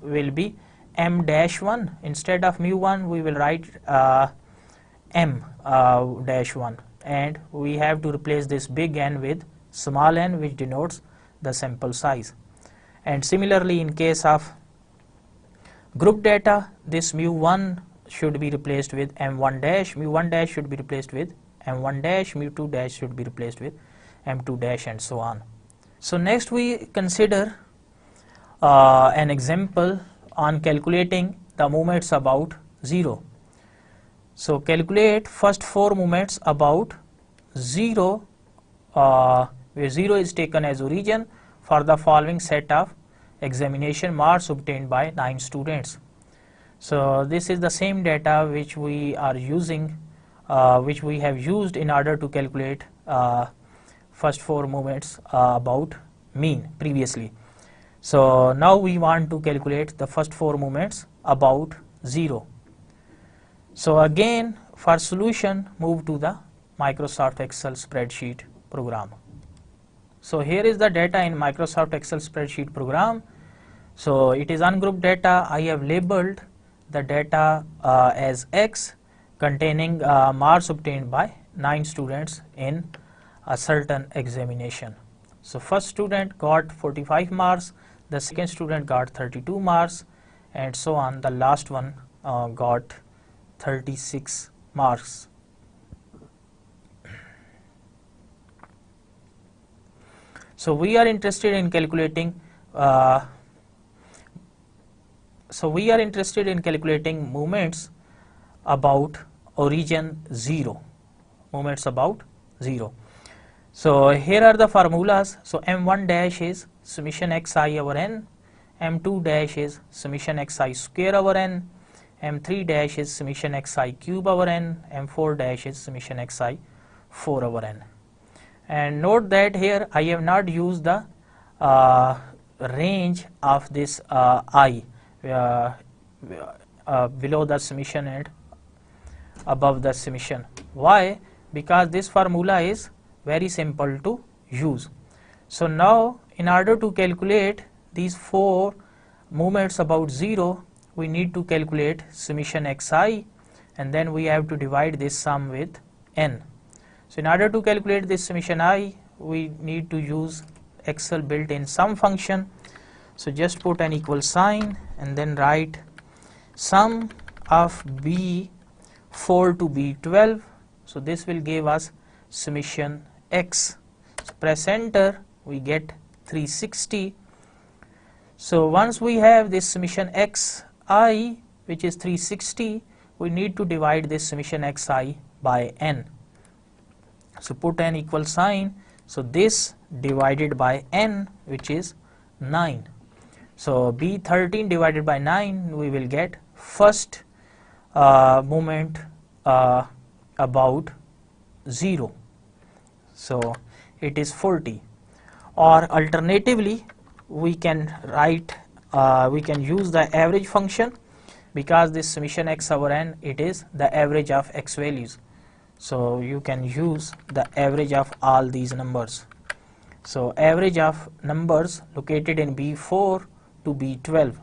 will be m dash 1. Instead of mu 1, we will write m dash 1, and we have to replace this big N with small n, which denotes the sample size. And similarly, in case of group data, this mu 1 should be replaced with m1 dash, mu1 dash should be replaced with m1 dash, mu2 dash should be replaced with m2 dash, and so on. So next we consider an example on calculating the moments about 0. So calculate first 4 moments about 0 where 0 is taken as origin for the following set of examination marks obtained by 9 students. So this is the same data which we are using, which we have used in order to calculate first 4 moments about mean previously. So now we want to calculate the first 4 moments about 0. So again, for solution, move to the Microsoft Excel spreadsheet program. So here is the data in Microsoft Excel spreadsheet program. So it is ungrouped data. I have labeled the data as X, containing marks obtained by 9 students in a certain examination. So first student got 45 marks, the second student got 32 marks, and so on. The last one got 36 marks. So we are interested in calculating moments about origin 0. Moments about 0. So here are the formulas. So m1 dash is summation xi over n, m2 dash is summation xi square over n, m3 dash is summation xi cube over n, m4 dash is summation xi 4 over n. And note that here I have not used the range of this I below the summation and above the summation. Why? Because this formula is very simple to use. So now in order to calculate these 4 moments about 0, we need to calculate summation xi, and then we have to divide this sum with n. So in order to calculate this summation I, we need to use Excel built-in sum function. So just put an equal sign and then write sum of B4 to B12. So this will give us summation X. So press enter, we get 360. So once we have this summation Xi, which is 360, we need to divide this summation Xi by n. So put an equal sign. So this divided by n, which is 9. So B13 divided by 9, we will get first moment about 0. So it is 40. Or alternatively, we can write, we can use the average function, because this summation x over n, it is the average of x values. So you can use the average of all these numbers. So average of numbers located in B4 to B12.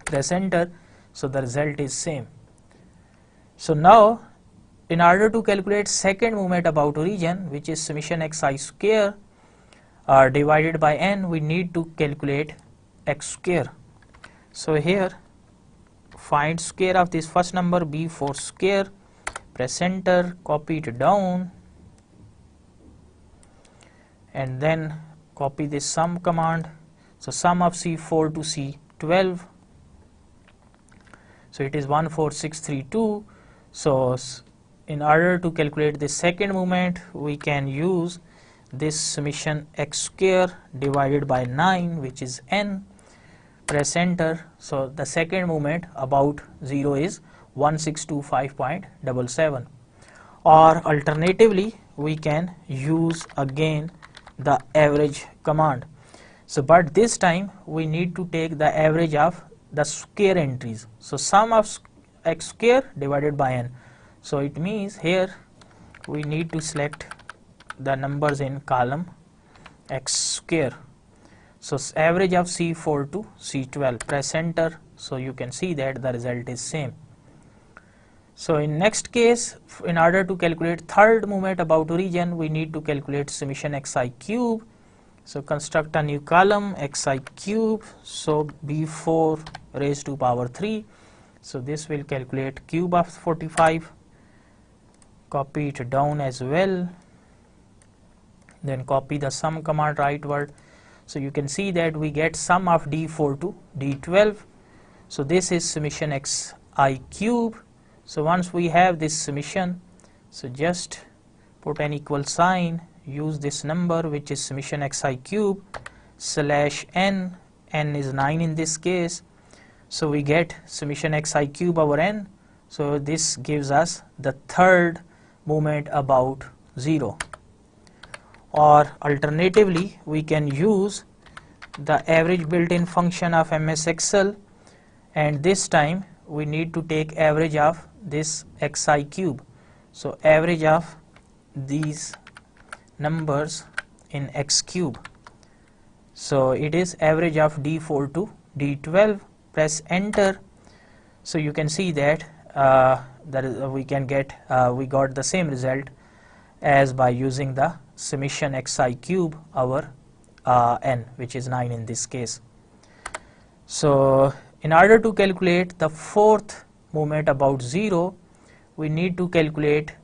Press enter. So the result is same. So now in order to calculate second moment about origin, which is summation xi square divided by n, we need to calculate x square. So here find square of this first number B4 square. Press enter, copy it down, and then copy this sum command. So sum of C4 to C12. So it is 14632. So in order to calculate the second moment, we can use this summation x square divided by 9, which is n. Press enter. So the second moment about 0 is 1625.77. Or alternatively, we can use again the average command. So but this time we need to take the average of the square entries. So sum of x square divided by n. So it means here we need to select the numbers in column x square. So average of C4 to C12. Press enter. So you can see that the result is same. So in next case, in order to calculate third moment about origin, we need to calculate summation xi cube. So construct a new column xi cube. So B4 raised to power 3. So this will calculate cube of 45, copy it down as well, then copy the sum command rightward. So you can see that we get sum of D4 to D12. So this is summation xi cube. So once we have this summation, so just put an equal sign, use this number which is summation xi cube slash n, n is 9 in this case. So we get summation xi cube over n. So this gives us the third moment about 0. Or alternatively, we can use the average built-in function of MS Excel, and this time we need to take average of this xi cube. So average of these numbers in x cube. So it is average of D4 to D12. Press enter. So you can see that we got the same result as by using the summation xi cube over n, which is 9 in this case. So in order to calculate the fourth moment about 0, we need to calculate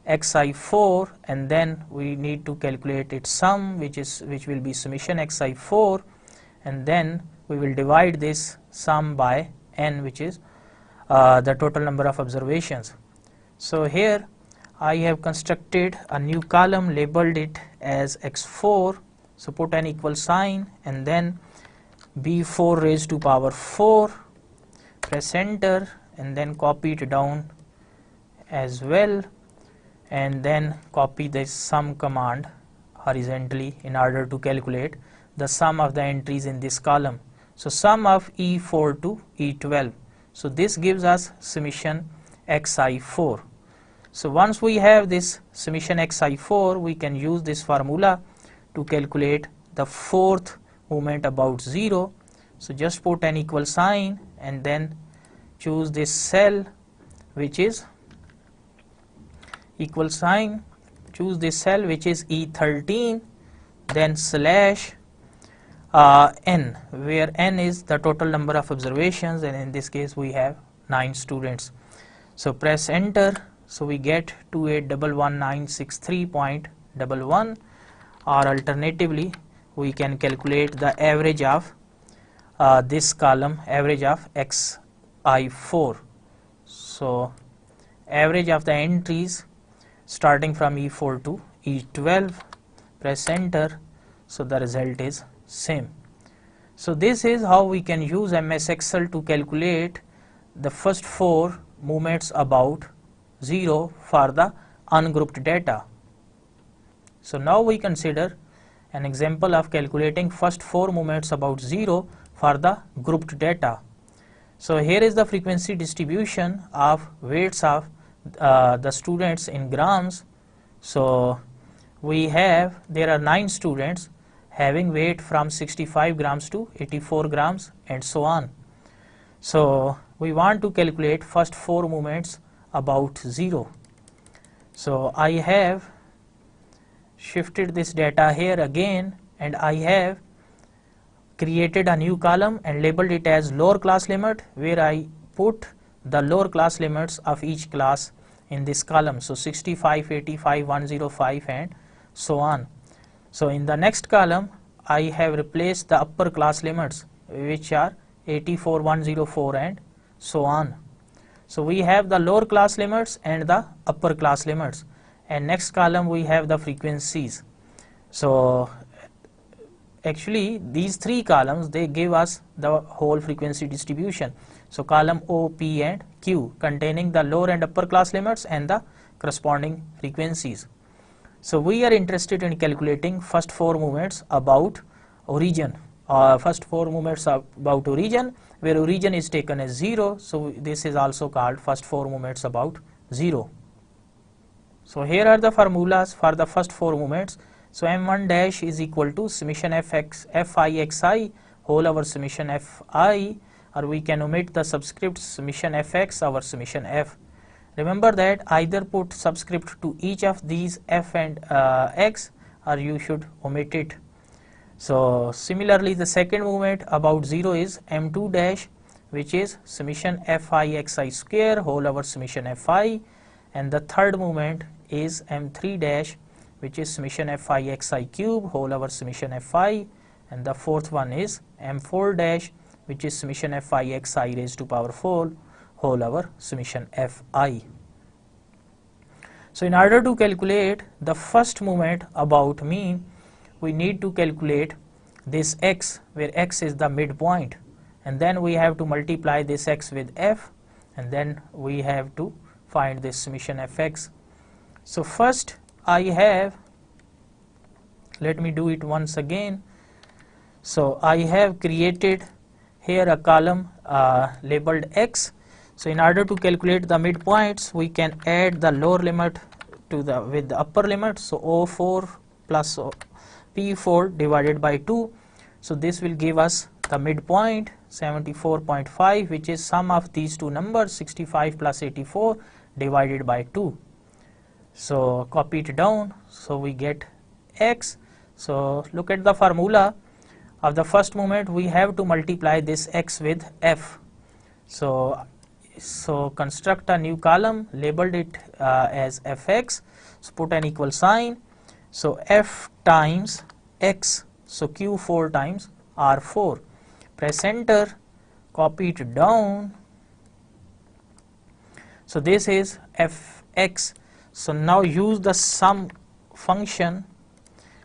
xi4, and then we need to calculate its sum, which will be summation xi4, and then we will divide this sum by n, which is the total number of observations. So here I have constructed a new column, labeled it as x4. So put an equal sign and then b4 raised to power 4, press enter, and then copy it down as well, and then copy this sum command horizontally in order to calculate the sum of the entries in this column. So sum of E4 to E12. So this gives us summation xi4. So once we have this summation xi4, we can use this formula to calculate the fourth moment about 0. So just put an equal sign and then choose this cell which is equal sign, choose this cell which is E13, then slash n, where n is the total number of observations, and in this case we have 9 students. So press enter. So we get 2811963.11, or alternatively we can calculate the average of this column, average of xi4. So average of the entries starting from E4 to E12, press enter. So the result is same. So this is how we can use MS Excel to calculate the first 4 moments about 0 for the ungrouped data. So now we consider an example of calculating first 4 moments about 0 for the grouped data. So here is the frequency distribution of weights of the students in grams. So there are 9 students having weight from 65 grams to 84 grams and so on. So we want to calculate first 4 moments about 0. So I have shifted this data here again, and I have created a new column and labeled it as lower class limit, where I put the lower class limits of each class in this column. So 65, 85, 105 and so on. So in the next column I have replaced the upper class limits, which are 84, 104 and so on. So we have the lower class limits and the upper class limits, and next column we have the frequencies. So actually these 3 columns, they give us the whole frequency distribution. So column O, P and Q containing the lower and upper class limits and the corresponding frequencies. So we are interested in calculating first 4 moments about origin, first 4 moments about origin, where origin is taken as 0. So this is also called first 4 moments about 0. So here are the formulas for the first 4 moments. So m1 dash is equal to summation fixi whole over summation fi, or we can omit the subscript summation fx over summation f. Remember that either put subscript to each of these f and x, or you should omit it. So similarly the second moment about 0 is m2 dash, which is summation fi xi square whole over summation fi, and the third moment is m3 dash, which is summation fi xi cube whole over summation fi, and the fourth one is m4 dash, which is summation fi xi raised to power 4 whole over summation fi. So in order to calculate the first moment about mean, we need to calculate this x, where x is the midpoint, and then we have to multiply this x with f, and then we have to find this summation fx. So first I have, let me do it once again. So I have created here a column labeled x. So in order to calculate the midpoints, we can add the lower limit to the with the upper limit. So O4 plus P4 divided by 2. So this will give us the midpoint 74.5, which is sum of these two numbers 65 plus 84 divided by 2. So copy it down. So we get x. So look at the formula of the first moment. We have to multiply this x with f. So construct a new column, labeled it as fx. So put an equal sign. So f times x, so q4 times r4. Press enter, copy it down. So this is fx. So now use the sum function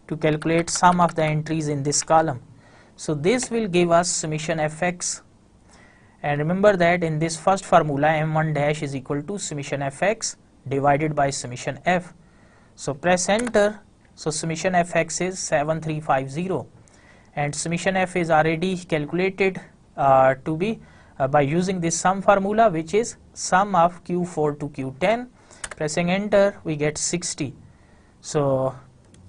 to calculate sum of the entries in this column. So this will give us summation fx. And remember that in this first formula, m1 dash is equal to summation fx divided by summation f. So press enter. So summation fx is 7350, and summation f is already calculated to be by using this sum formula, which is sum of q4 to q10. Pressing enter, we get 60. So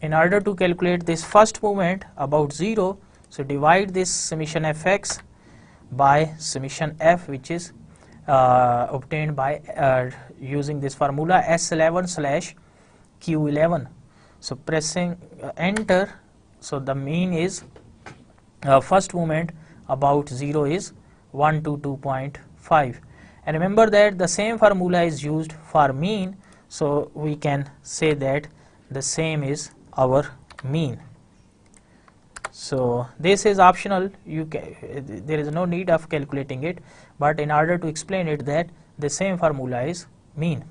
in order to calculate this first moment about 0, so divide this summation fx by summation f, which is obtained by using this formula S11 slash Q11. So pressing enter, so the mean is first moment about 0 is 122.5, and remember that the same formula is used for mean, so we can say that the same is our mean. So this is optional, there is no need of calculating it, but in order to explain it, that the same formula is mean.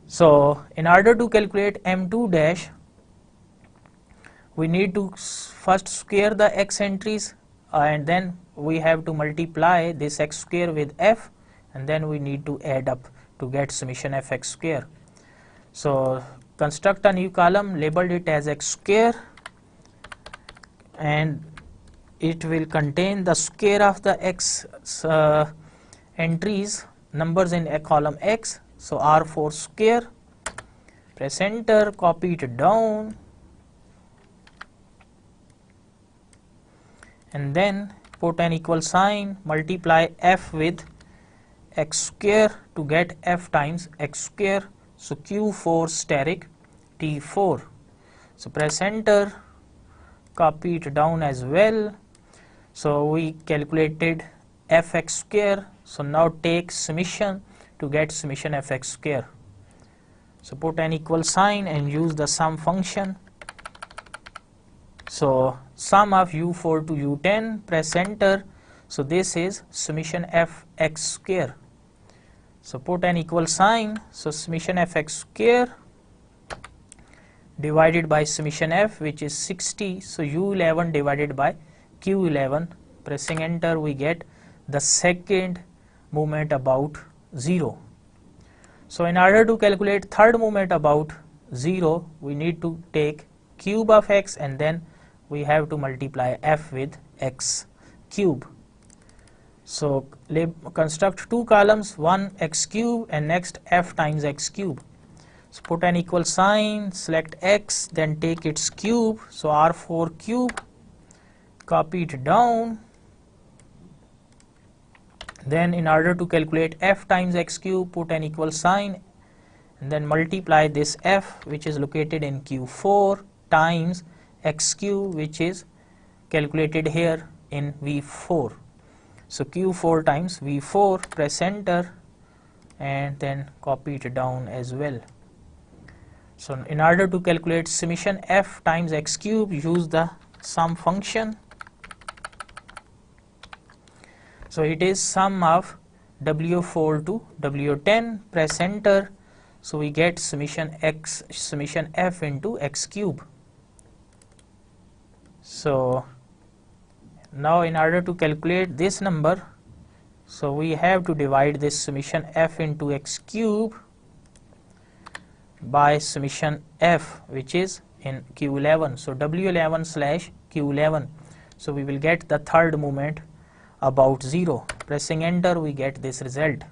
So in order to calculate m2 dash, we need to first square the x entries, and then we have to multiply this x square with f, and then we need to add up to get summation fx square. So construct a new column, labeled it as x square, and it will contain the square of the x entries, numbers in a column x. So r4 square. Press enter, copy it down, and then put an equal sign, multiply f with x square to get f times x square. So q4 steric t4. So press enter, copy it down as well. So we calculated fx square. So now take summation to get summation fx square. So put an equal sign and use the sum function. So sum of u4 to u10, press enter. So this is summation fx square. So put an equal sign. So summation fx square divided by summation f, which is 60. So u11 divided by q11. Pressing enter, we get the second moment about 0. So in order to calculate third moment about 0, we need to take cube of x, and then we have to multiply f with x cube. So construct two columns, one x cube and next f times x cube. So put an equal sign, select x, then take its cube. So r4 cube, copy it down. Then in order to calculate f times x cube, put an equal sign and then multiply this f, which is located in q4, times x cube, which is calculated here in v4. So Q4 times V4, press enter and then copy it down as well. So in order to calculate summation f times x cube, use the sum function. So it is sum of W4 to W10, press enter. So we get summation f into x cube. So now in order to calculate this number, so we have to divide this summation f into x cube by summation f, which is in Q11. So W11 slash Q11. So we will get the third moment about 0. Pressing enter, we get this result.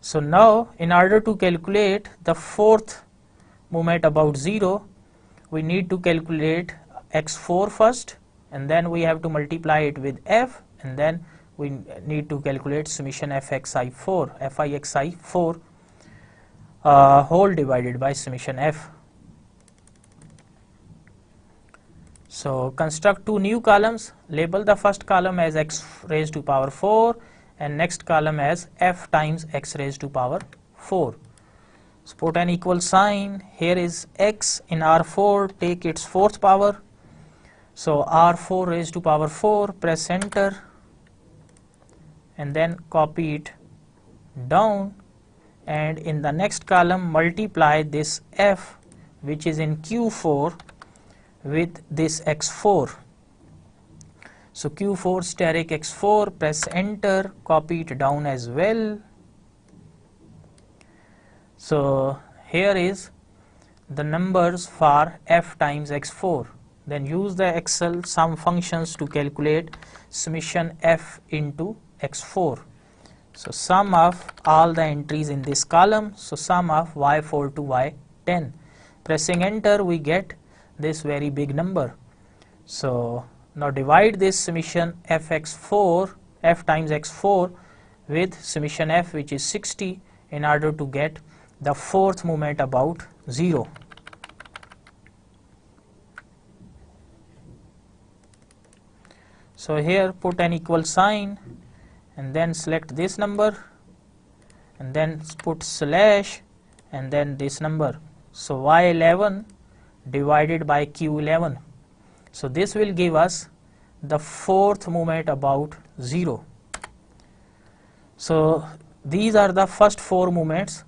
So now in order to calculate the fourth moment about 0, we need to calculate x4 first, and then we have to multiply it with f, and then we need to calculate summation fixi4 whole divided by summation f. So construct two new columns, label the first column as x raised to power 4 and next column as f times x raised to power 4. So put an equal sign. Here is x in R4, take its fourth power. So R4 raised to power 4, press enter and then copy it down, and in the next column multiply this f, which is in Q4, with this x4. So Q4 steric x4, press enter, copy it down as well. So here is the numbers for f times x4. Then use the Excel sum functions to calculate summation f into x4. So sum of all the entries in this column, so sum of y4 to y10. Pressing enter, we get this very big number. So now divide this summation f times x4 with summation f, which is 60, in order to get the fourth moment about 0. So here put an equal sign and then select this number and then put slash and then this number. So y11 divided by q11. So this will give us the fourth moment about 0. So these are the first four moments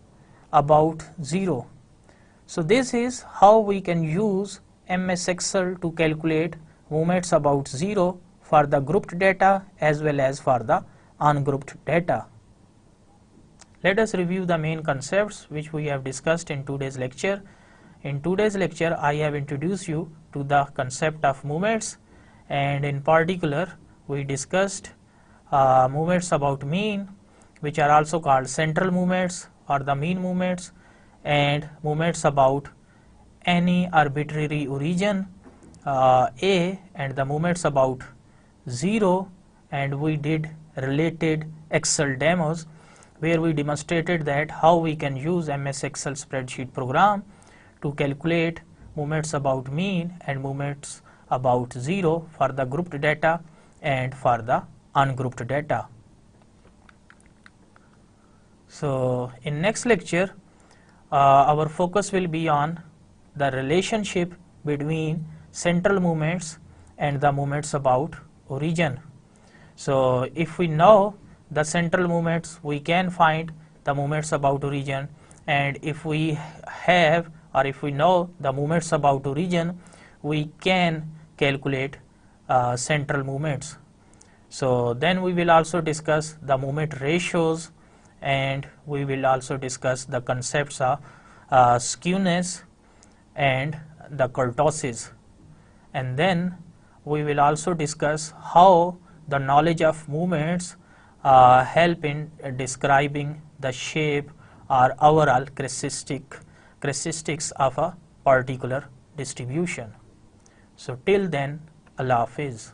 about 0. So this is how we can use MS Excel to calculate moments about 0 for the grouped data as well as for the ungrouped data. Let us review the main concepts which we have discussed in today's lecture. In today's lecture, I have introduced you to the concept of moments, and in particular we discussed moments about mean, which are also called central moments or the mean moments, and moments about any arbitrary origin A, and the moments about 0, and we did related Excel demos where we demonstrated that how we can use MS Excel spreadsheet program to calculate moments about mean and moments about 0 for the grouped data and for the ungrouped data. So in next lecture, our focus will be on the relationship between central moments and the moments about origin. So if we know the central moments, we can find the moments about origin, and if we have or if we know the moments about origin, we can calculate central moments. So then we will also discuss the moment ratios, and we will also discuss the concepts of skewness and the kurtosis, and then we will also discuss how the knowledge of movements help in describing the shape or overall characteristics of a particular distribution. So till then, Allah Hafiz.